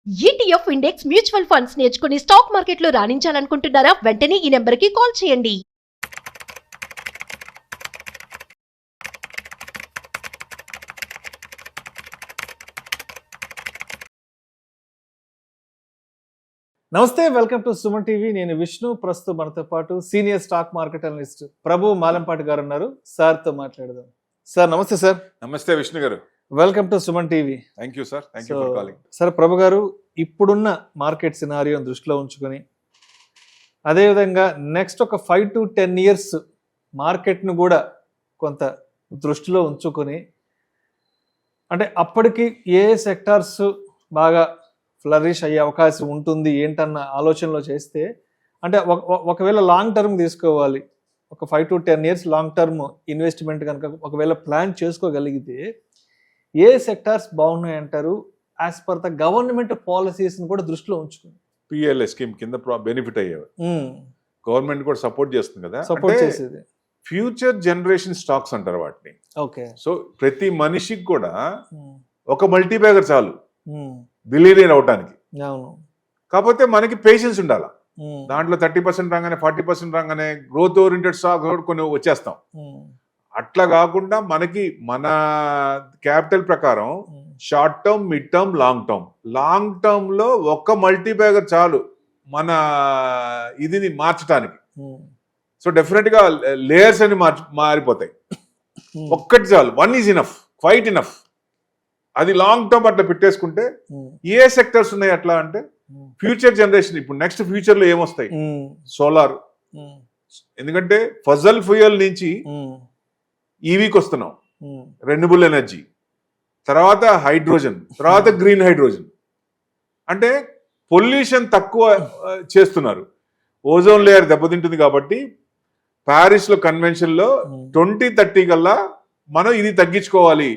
ETF index mutual funds నేర్చుకుని stock మార్కెట్లో రాణించాలనుకుంటున్నారా? వెంటనే ఈ నెంబర్కి కాల్ చేయండి. నమస్తే, వెల్కమ్ టు సుమన్ టీవీ. నేను విష్ణు. ప్రస్తుతం మనతో పాటు సీనియర్ స్టాక్ మార్కెట్ అనలిస్ట్ ప్రభు మాలంపాటి గారు ఉన్నారు. సార్తో మాట్లాడదాం. సార్ నమస్తే. సార్ నమస్తే విష్ణు గారు. Welcome to Suman TV. Thank you sir. Thank you for calling. Sir, Prabhu గారు, ఇప్పుడున్న మార్కెట్ సినారియోని దృష్టిలో ఉంచుకొని అదేవిధంగా నెక్స్ట్ ఒక 5 to 10 years మార్కెట్ను కూడా కొంత దృష్టిలో ఉంచుకొని, అంటే అప్పటికి ఏ సెక్టార్స్ బాగా ఫ్లరిష్ అయ్యే అవకాశం ఉంటుంది ఏంటన్న ఆలోచనలో చేస్తే, అంటే ఒకవేళ లాంగ్ టర్మ్ తీసుకోవాలి, ఒక 5 to 10 years long term investment కనుక ఒకవేళ ప్లాన్ చేసుకోగలిగితే ఏ సెక్టార్స్ బాగున్నాయంటారు? యాజ్ పర్ ద గవర్నమెంట్ పాలసీస్ని కూడా దృష్టిలో ఉంచుకుని పిఎల్ఐ స్కీమ్ కింద బెనిఫిట్ అయ్యేవి. గవర్నమెంట్ కూడా సపోర్ట్ చేస్తుంది కదా, సపోర్ట్ చేసేది. ఫ్యూచర్ జనరేషన్ స్టాక్స్ అంటారు వాటిని. ఓకే. సో ప్రతి మనిషికి కూడా ఒక మల్టీ బ్యాగర్ చాలు బిలియనీర్ అవటానికి. అవును. కాకపోతే మనకి పేషెన్స్ ఉండాలి. దాంట్లో 30% రాగానే 40% రాగానే గ్రోత్ ఓరియంటెడ్ స్టాక్స్ కొన్ని వచ్చేస్తాం. అట్లా కాకుండా మనకి మన క్యాపిటల్ ప్రకారం short term, mid term, long term లో ఒక్క మల్టీ బ్యాగర్ చాలు మన ఇది మార్చడానికి. సో డెఫినెట్ గా లేయర్స్ అని మారిపోతాయి. ఒక్కటి చాలు, 1 is enough, క్వైట్ ఇనఫ్. అది లాంగ్ టర్మ్ అట్లా పెట్టేసుకుంటే ఏ సెక్టర్స్ ఉన్నాయి అట్లా అంటే ఫ్యూచర్ జనరేషన్. ఇప్పుడు నెక్స్ట్ ఫ్యూచర్ లో ఏమొస్తాయి? సోలార్, ఎందుకంటే ఫజల్ ఫ్యూయల్ నుంచి ఈవీకి వస్తున్నాం, రెన్యూబుల్ ఎనర్జీ, తర్వాత హైడ్రోజన్, తర్వాత గ్రీన్ హైడ్రోజన్. అంటే పొల్యూషన్ తక్కువ చేస్తున్నారు. ఓజోన్ లేయర్ దెబ్బతింటుంది కాబట్టి ప్యారిస్ లో కన్వెన్షన్ లో 2030 కల్లా మనం ఇది తగ్గించుకోవాలి,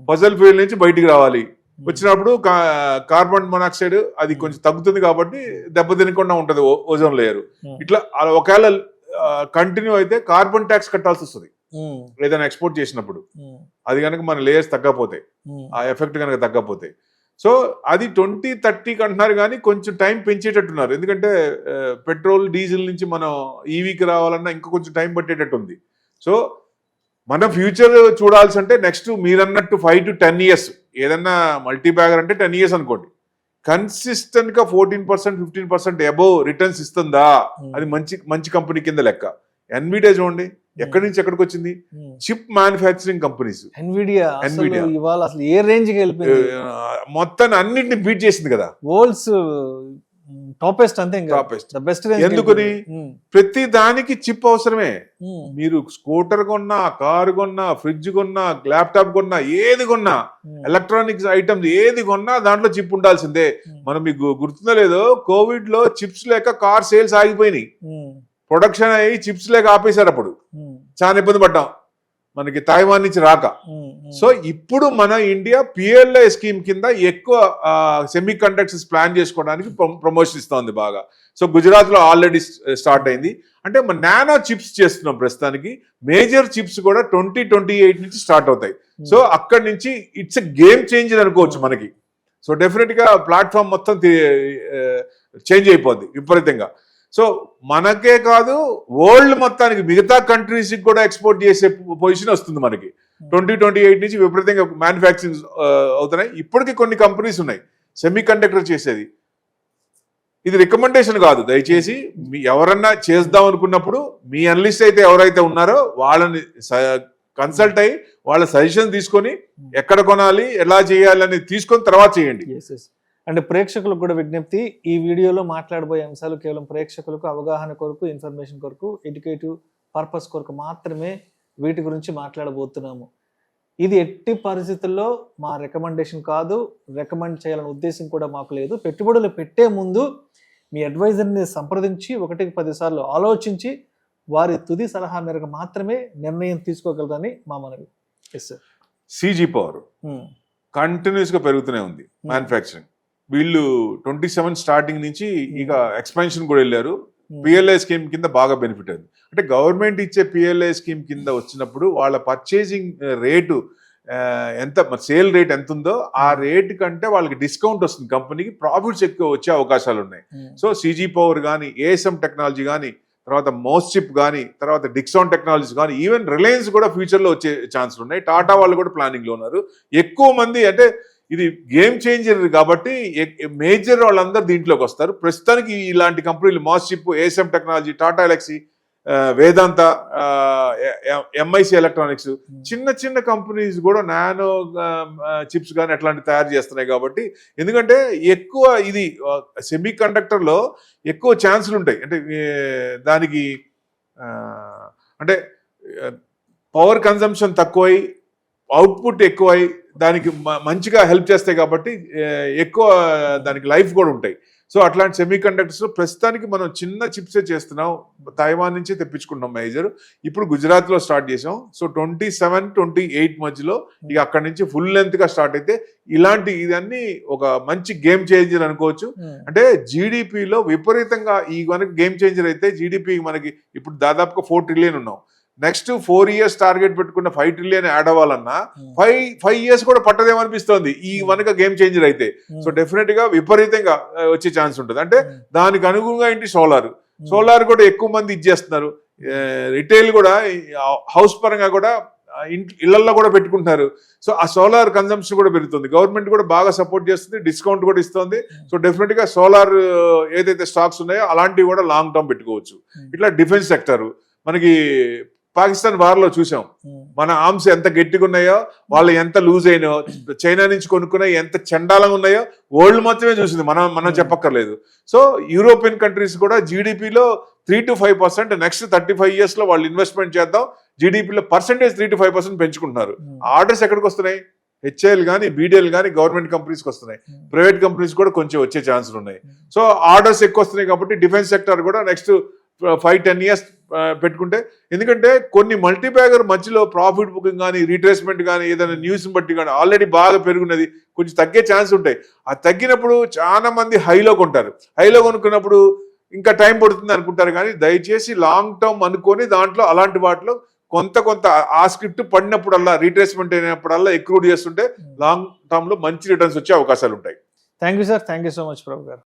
ఫజల్ ఫ్యూయల్ నుంచి బయటికి రావాలి. వచ్చినప్పుడు కార్బన్ మొనాక్సైడ్ అది కొంచెం తగ్గుతుంది కాబట్టి దెబ్బతినకుండా ఉంటది ఓజోన్ లేయర్. ఇట్లా ఒకవేళ కంటిన్యూ అయితే కార్బన్ ట్యాక్స్ కట్టాల్సి వస్తుంది ఏదైనా ఎక్స్పోర్ట్ చేసినప్పుడు. అది కనుక మన లేయర్స్ తగ్గపోతే, ఆ ఎఫెక్ట్ కనుక తగ్గపోతే. సో అది 2030కి అంటున్నారు, కానీ కొంచెం టైం పెంచేటట్టున్నారు. ఎందుకంటే పెట్రోల్, డీజిల్ నుంచి మనం ఈవీకి రావాలన్నా ఇంకా కొంచెం టైం పట్టేటట్టు ఉంది. సో మన ఫ్యూచర్ చూడాల్సి అంటే నెక్స్ట్ మీరన్నట్టు 5 to 10 years, ఏదన్నా మల్టీ బ్యాగర్ అంటే 10 years అనుకోండి, కన్సిస్టెంట్ గా 14%, 15% అబోవ్ రిటర్న్స్ ఇస్తుందా, అది మంచి కంపెనీ కింద లెక్క. ఎన్విడియా చూడండి ఎక్కడి నుంచి ఎక్కడికి వచ్చింది. Chip manufacturing companies. ఎన్విడియా ఇవాళ అసలు ఏ రేంజ్ కి వెళ్ళిపోయింది, మొత్తాన్ని అన్నింటిని బీట్ చేసింది కదా. వరల్డ్స్ టాపెస్ట్, అంతే బెస్ట్. ఎందుకని? ప్రతి దానికి చిప్ అవసరమే. మీరు స్కూటర్ కొన్నా, కారు కొన్నా, ఫ్రిడ్జ్ కొన్నా, ల్యాప్టాప్ కొన్నా, ఏది కొన్నా, ఎలక్ట్రానిక్స్ ఐటమ్స్ ఏది కొన్నా దాంట్లో చిప్ ఉండాల్సిందే. మనం మీకు గుర్తుందో లేదో, కోవిడ్ లో చిప్స్ లేక కార్ సేల్స్ ఆగిపోయినాయి. ప్రొడక్షన్ అయ్యి చిప్స్ లేక ఆపేశారు. అప్పుడు చాలా ఇబ్బంది పడ్డాం, మనకి తైవాన్ నుంచి రాక. సో ఇప్పుడు మన ఇండియా పిఎల్ఐ స్కీమ్ కింద ఎక్కువ సెమీ కండక్టర్స్ ప్లాన్ చేసుకోవడానికి ప్రమోషన్ ఇస్తోంది బాగా. సో గుజరాత్ లో ఆల్రెడీ స్టార్ట్ అయింది. అంటే మన నానో చిప్స్ చేస్తున్నాం ప్రస్తుతానికి. మేజర్ చిప్స్ కూడా 2028 నుంచి స్టార్ట్ అవుతాయి. సో అక్కడి నుంచి ఇట్స్ ఎ గేమ్ చేంజర్ అనుకోవచ్చు మనకి. సో డెఫినెట్ గా ప్లాట్ఫామ్ మొత్తం చేంజ్ అయిపోద్ది విపరీతంగా. సో మనకే కాదు, వరల్డ్ మొత్తానికి మిగతా కంట్రీస్ కూడా ఎక్స్పోర్ట్ చేసే పొజిషన్ వస్తుంది మనకి. 2028 నుంచి విపరీతంగా మ్యానుఫ్యాక్చరింగ్ అవుతున్నాయి. ఇప్పటికీ కొన్ని కంపెనీస్ ఉన్నాయి సెమీ కండక్టర్ చేసేది. ఇది రికమెండేషన్ కాదు, దయచేసి ఎవరన్నా చేద్దాం అనుకున్నప్పుడు మీ అనలిస్ట్ అయితే ఎవరైతే ఉన్నారో వాళ్ళని కన్సల్ట్ అయ్యి వాళ్ళ సజెషన్ తీసుకొని ఎక్కడ కొనాలి, ఎలా చేయాలి అనేది తీసుకొని తర్వాత చేయండి. అంటే ప్రేక్షకులకు కూడా విజ్ఞప్తి, ఈ వీడియోలో మాట్లాడబోయే అంశాలు కేవలం ప్రేక్షకులకు అవగాహన కొరకు, ఇన్ఫర్మేషన్ కొరకు, ఎడ్యుకేటివ్ పర్పస్ కొరకు మాత్రమే వీటి గురించి మాట్లాడబోతున్నాము. ఇది ఎట్టి పరిస్థితుల్లో మా రికమెండేషన్ కాదు, రికమెండ్ చేయాలనే ఉద్దేశం కూడా మాకు లేదు. పెట్టుబడులు పెట్టే ముందు మీ అడ్వైజర్ని సంప్రదించి 1కి 10 సార్లు ఆలోచించి వారి తుది సలహా మేరకు మాత్రమే నిర్ణయం తీసుకోగలరని మా మనవి. Yes sir. CG power continuous గా పెరుగుతూనే ఉంది మ్యానుఫ్యాక్చరింగ్. వీళ్ళు 27 స్టార్టింగ్ నుంచి ఇక ఎక్స్పాన్షన్ కూడా వెళ్ళారు. పిఎల్ఐ స్కీమ్ కింద బాగా బెనిఫిట్ అయింది. అంటే గవర్నమెంట్ ఇచ్చే పిఎల్ఐ స్కీమ్ కింద వచ్చినప్పుడు వాళ్ళ పర్చేసింగ్ రేటు ఎంత సేల్ రేట్ ఎంత ఉందో ఆ రేట్ కంటే వాళ్ళకి డిస్కౌంట్ వస్తుంది, కంపెనీకి ప్రాఫిట్స్ ఎక్కువ వచ్చే అవకాశాలు ఉన్నాయి. సో సిజీ పవర్ కానీ, ఏఎస్ఎం టెక్నాలజీ కానీ, తర్వాత మోస్చిప్ కానీ, తర్వాత డిక్సాన్ టెక్నాలజీస్ కానీ, ఈవెన్ రిలయన్స్ కూడా ఫ్యూచర్లో వచ్చే ఛాన్సులు ఉన్నాయి. టాటా వాళ్ళు కూడా ప్లానింగ్లో ఉన్నారు. ఎక్కువ మంది అంటే ఇది గేమ్ చేంజర్ కాబట్టి మేజర్ వాళ్ళందరూ దీంట్లోకి వస్తారు. ప్రస్తుతానికి ఇలాంటి కంపెనీలు మోస్చిప్, ఏఎస్ఎం టెక్నాలజీ, టాటా ఎలక్సీ, వేదాంత, ఎంఐసి ఎలక్ట్రానిక్స్, చిన్న చిన్న కంపెనీస్ కూడా నానో చిప్స్ కానీ అట్లాంటి తయారు చేస్తున్నాయి. కాబట్టి ఎందుకంటే ఎక్కువ ఇది సెమీ కండక్టర్లో ఎక్కువ ఛాన్సులు ఉంటాయి. అంటే దానికి అంటే పవర్ కన్జంప్షన్ తక్కువై అవుట్పుట్ ఎక్కువై దానికి మంచిగా హెల్ప్ చేస్తాయి కాబట్టి ఎక్కువ దానికి లైఫ్ కూడా ఉంటాయి. సో అట్లాంటి సెమీ కండక్టర్స్ ప్రస్తుతానికి మనం చిన్న చిప్సే చేస్తున్నాం, తైవాన్ నుంచి తెప్పించుకుంటాం మేజర్. ఇప్పుడు గుజరాత్లో స్టార్ట్ చేసాం. సో 27-28 మధ్యలో ఇక అక్కడి నుంచి ఫుల్ లెంత్గా స్టార్ట్ అయితే ఇలాంటి ఇదన్నీ ఒక మంచి గేమ్ చేంజర్ అనుకోవచ్చు. అంటే జీడిపిలో విపరీతంగా ఈ మనకి గేమ్ చేంజర్ అయితే జీడిపి మనకి ఇప్పుడు దాదాపుగా 4 ట్రిలియన్ ఉన్నాం. నెక్స్ట్ 4 years టార్గెట్ పెట్టుకున్న 5 ట్రిలియన్ యాడ్ అవ్వాలన్నా 5 years కూడా పట్టదేమనిపిస్తోంది ఈ వనక గేమ్ చేంజర్ అయితే. సో డెఫినెట్ గా విపరీతంగా వచ్చే ఛాన్స్ ఉంటుంది. అంటే దానికి అనుగుణంగా ఏంటి సోలార్ కూడా ఎక్కువ మంది ఇచ్చేస్తున్నారు. రిటైల్ కూడా హౌస్ పరంగా కూడా ఇళ్లలో కూడా పెట్టుకుంటున్నారు. సో ఆ సోలార్ కన్జంప్షన్ కూడా పెరుగుతుంది. గవర్నమెంట్ కూడా బాగా సపోర్ట్ చేస్తుంది, డిస్కౌంట్ కూడా ఇస్తుంది. సో డెఫినెట్ గా సోలార్ ఏదైతే స్టాక్స్ ఉన్నాయో అలాంటివి కూడా లాంగ్ టర్మ్ పెట్టుకోవచ్చు. ఇట్లా డిఫెన్స్ సెక్టర్ మనకి పాకిస్తాన్ వార్ లో చూసాం, మన ఆర్మ్స్ ఎంత గట్టిగా ఉన్నాయో, వాళ్ళు ఎంత లూజ్ అయినాయో, చైనా నుంచి కొనుక్కున్నాయి ఎంత చండాలంగా ఉన్నాయో వరల్డ్ మొత్తమే చూసింది, మనం చెప్పక్కర్లేదు. సో యూరోపియన్ కంట్రీస్ కూడా జీడిపిలో 3 to 5% నెక్స్ట్ 35 years లో వాళ్ళు ఇన్వెస్ట్మెంట్ చేద్దాం, జీడిపిలో పర్సెంటేజ్ 3 to 5% పెంచుకుంటున్నారు. ఆర్డర్స్ ఎక్కడికి వస్తున్నాయి? హెచ్ఏఎల్ కానీ, బీడీఎల్ కానీ గవర్నమెంట్ కంపెనీస్కి వస్తున్నాయి. ప్రైవేట్ కంపెనీస్ కూడా కొంచెం వచ్చే ఛాన్సులు ఉన్నాయి. సో ఆర్డర్స్ ఎక్కువ వస్తున్నాయి కాబట్టి డిఫెన్స్ సెక్టర్ కూడా నెక్స్ట్ 5-10 years పెట్టుకుంటే, ఎందుకంటే కొన్ని మల్టీబ్యాగర్ మధ్యలో ప్రాఫిట్ బుకింగ్ కానీ, రీట్రేస్మెంట్ కానీ, ఏదైనా న్యూస్ బట్టి కానీ ఆల్రెడీ బాగా పెరుగున్నది, కొంచెం తగ్గే ఛాన్స్ ఉంటాయి. ఆ తగ్గినప్పుడు చాలా మంది హైలో కొంటారు. హైలో కొనుక్కున్నప్పుడు ఇంకా టైం పడుతుంది అనుకుంటారు. కానీ దయచేసి లాంగ్ టర్మ్ అనుకొని దాంట్లో అలాంటి వాటిలో కొంత ఆ స్క్రిప్ట్ పడినప్పుడల్లా, రీట్రేస్మెంట్ అయినప్పుడల్లా ఎక్కువ చేస్తుంటే లాంగ్ టర్మ్ లో మంచి రిటర్న్స్ వచ్చే అవకాశాలు ఉంటాయి. Thank you sir, thank you so much Prabhu గారు.